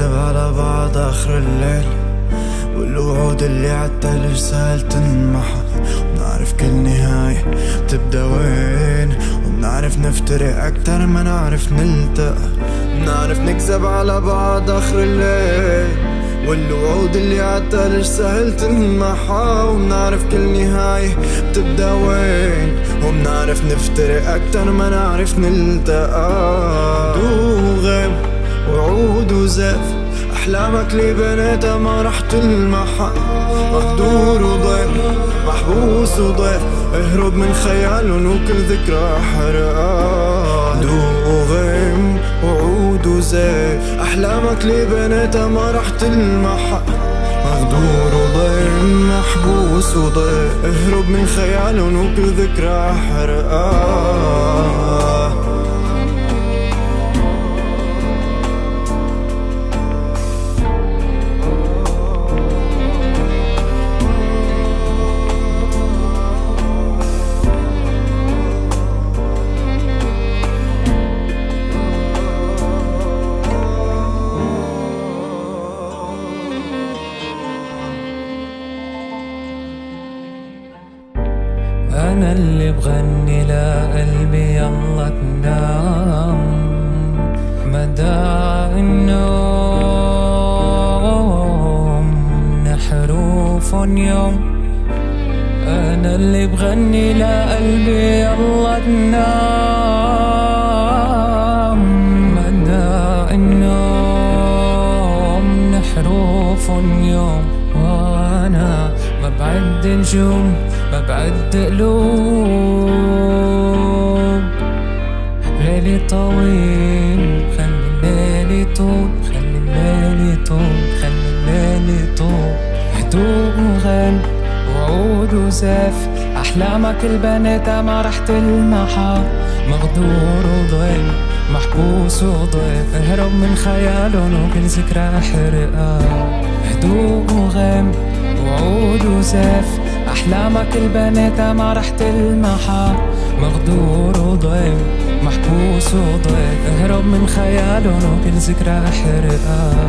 نكذب على بعض آخر الليل، والوعود اللي عالتلج سهل تنمحى. ونعرف كل نهاية بتبدا وين، وبنعرف نفترق أكتر ما نعرف نلتقى. بنعرف نكذب على بعض آخر الليل، والوعود اللي عالتلج سهل تنمحى. وبنعرف كل نهاية بتبدا وين، وبنعرف نفترق أكتر ما نعرف نلتقى. دوغم وعود وزاف، أحلامك اللي بنيتها ما رح تلمحها. مقدور وضيف، محبوس وضيف، اهرب من خيالهم وكل ذكرى حرقها. دوغم وعود وزاف، أحلامك اللي بنيتها ما رح تلمحها. مقدور وضيف، محبوس وضيف، اهرب من خيالهم وكل ذكرى حرقها. أنا اللي بغني لقلبي يلا تنام مدى النوم نحروف يوم. أنا اللي بغني لقلبي يلا تنام مدى النوم نحروف يوم. وأنا ما بعد نجوم ما بعد قلوب، ليلي طويل خلي الليل يطول، خلي الليل يطول، خلي الليل يطول. هدوء وغل وعود وزاف، أحلامك البنيتها ما رح تلمحها. مغدور وضل محبوس وضيف، اهرب من خيالهم وكل ذكرى حرقها. هدوء وغم وعود وزاف، أحلامك البنيتها ما رح تلمحها. مغدور وضيف محبوس وضيف، اهرب من خيالهم وكل ذكرى حرقها.